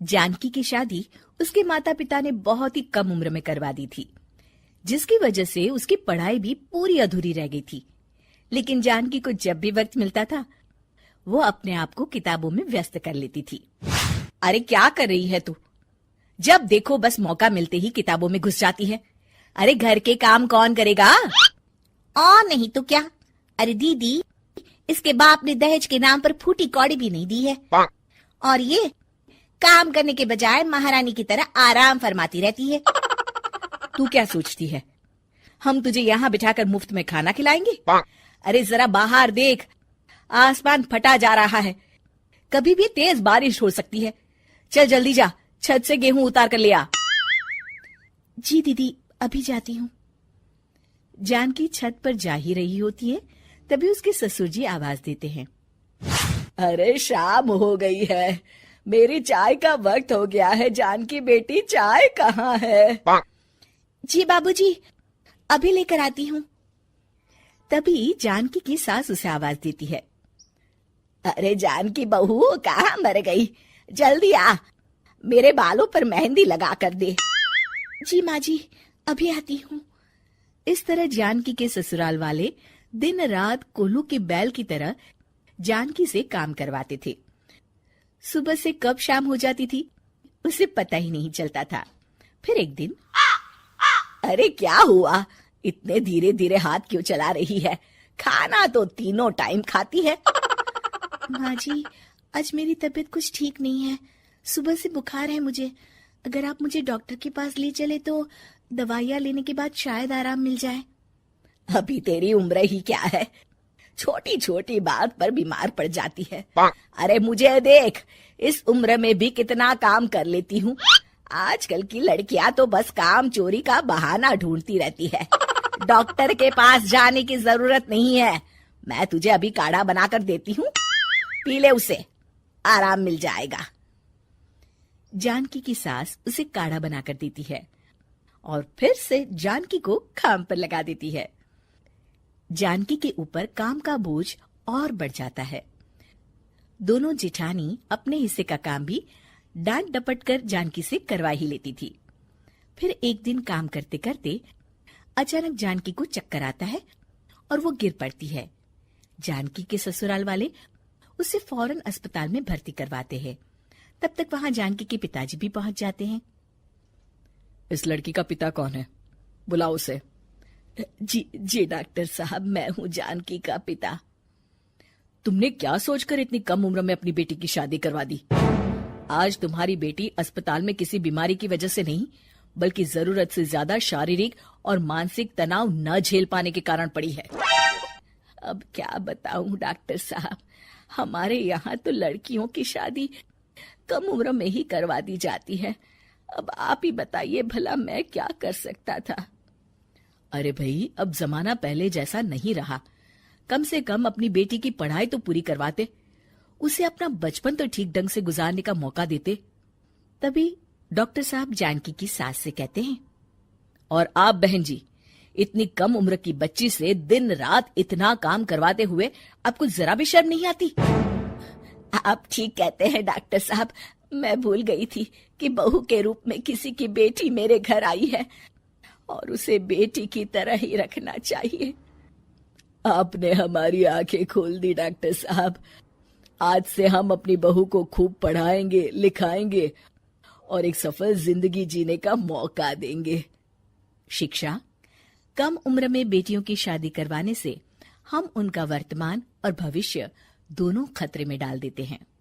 जानकी की शादी उसके माता पिता ने बहुत ही कम उम्र में करवा दी थी, जिसकी वजह से उसकी पढ़ाई भी पूरी अधूरी रह गई थी। लेकिन जानकी को जब भी वक्त मिलता था, वो अपने आप को किताबों में व्यस्त कर लेती थी। अरे क्या कर रही है तू? जब देखो बस मौका मिलते ही किताबों में घुस जाती है। अरे घर के काम कौन करेगा? और नहीं तो क्या। अरे दीदी, इसके बाप ने दहेज के नाम पर फूटी कौड़ी भी नहीं दी है, और ये काम करने के बजाय महारानी की तरह आराम फरमाती रहती है। तू क्या सोचती है, हम तुझे यहाँ बिठाकर मुफ्त में खाना खिलाएंगे? अरे जरा बाहर देख, आसमान फटा जा रहा है, कभी भी तेज बारिश हो सकती है। चल जल्दी जा, छत से गेहूं उतार कर ले आ। जी दीदी, अभी जाती हूँ। जानकी छत पर जा ही रही होती है, तभी उसके ससुर जी आवाज देते हैं। अरे शाम हो गई है, मेरी चाय का वक्त हो गया है। जानकी बेटी, चाय कहाँ है? जी बाबूजी, अभी लेकर आती हूँ। तभी जानकी की सास उसे आवाज देती है। अरे जानकी बहू, कहाँ मर गई? जल्दी आ, मेरे बालों पर मेहंदी लगा कर दे। जी माँ जी, अभी आती हूँ। इस तरह जानकी के ससुराल वाले दिन रात कोल्हू की बैल की तरह जानकी से काम करवाते थे। सुबह से कब शाम हो जाती थी, उसे पता ही नहीं चलता था। फिर एक दिन, अरे क्या हुआ? इतने धीरे धीरे हाथ क्यों चला रही है? खाना तो तीनों टाइम खाती है। माँ जी, आज मेरी तबीयत कुछ ठीक नहीं है, सुबह से बुखार है मुझे। अगर आप मुझे डॉक्टर के पास ले चले तो दवाइयाँ लेने के बाद शायद आराम मिल जाए। अभी तेरी उम्र ही क्या है, छोटी छोटी बात पर बीमार पड़ जाती है। अरे मुझे देख, इस उम्र में भी कितना काम कर लेती हूँ। आजकल की लड़कियां तो बस काम चोरी का बहाना ढूंढती रहती है। डॉक्टर के पास जाने की जरूरत नहीं है, मैं तुझे अभी काढ़ा बनाकर देती हूँ, पी ले उसे, आराम मिल जाएगा। जानकी की सास उसे काढ़ा बनाकर देती है और फिर से जानकी को काम पर लगा देती है। जानकी के ऊपर काम का बोझ और बढ़ जाता है। दोनों जेठानी अपने हिस्से का काम भी डांट डपट कर जानकी से करवा ही लेती थी। फिर एक दिन काम करते करते अचानक जानकी को चक्कर आता है और वो गिर पड़ती है। जानकी के ससुराल वाले उसे फौरन अस्पताल में भर्ती करवाते हैं। तब तक वहां जानकी के पिताजी भी पहुंच जाते हैं। इस लड़की का पिता कौन है? बुलाओ उसे। जी डॉक्टर साहब, मैं हूँ जानकी का पिता। तुमने क्या सोचकर इतनी कम उम्र में अपनी बेटी की शादी करवा दी? आज तुम्हारी बेटी अस्पताल में किसी बीमारी की वजह से नहीं, बल्कि जरूरत से ज्यादा शारीरिक और मानसिक तनाव न झेल पाने के कारण पड़ी है। अब क्या बताऊं डॉक्टर साहब, हमारे यहाँ तो लड़कियों की शादी कम उम्र में ही करवा दी जाती है। अब आप ही बताइए भला मैं क्या कर सकता था। अरे भाई, अब जमाना पहले जैसा नहीं रहा। कम से कम अपनी बेटी की पढ़ाई तो पूरी करवाते, उसे अपना बचपन तो ठीक ढंग से गुजारने का मौका देते। तभी डॉक्टर साहब जानकी की सास से कहते हैं, और आप बहन जी, इतनी कम उम्र की बच्ची से दिन रात इतना काम करवाते हुए आपको जरा भी शर्म नहीं आती? आप ठीक कहते हैं डॉक्टर साहब, मैं भूल गई थी कि बहू के रूप में किसी की बेटी मेरे घर आई है और उसे बेटी की तरह ही रखना चाहिए। आपने हमारी आंखें खोल दी डॉक्टर साहब। आज से हम अपनी बहू को खूब पढ़ाएंगे, लिखाएंगे और एक सफल जिंदगी जीने का मौका देंगे। शिक्षा, कम उम्र में बेटियों की शादी करवाने से हम उनका वर्तमान और भविष्य दोनों खतरे में डाल देते हैं।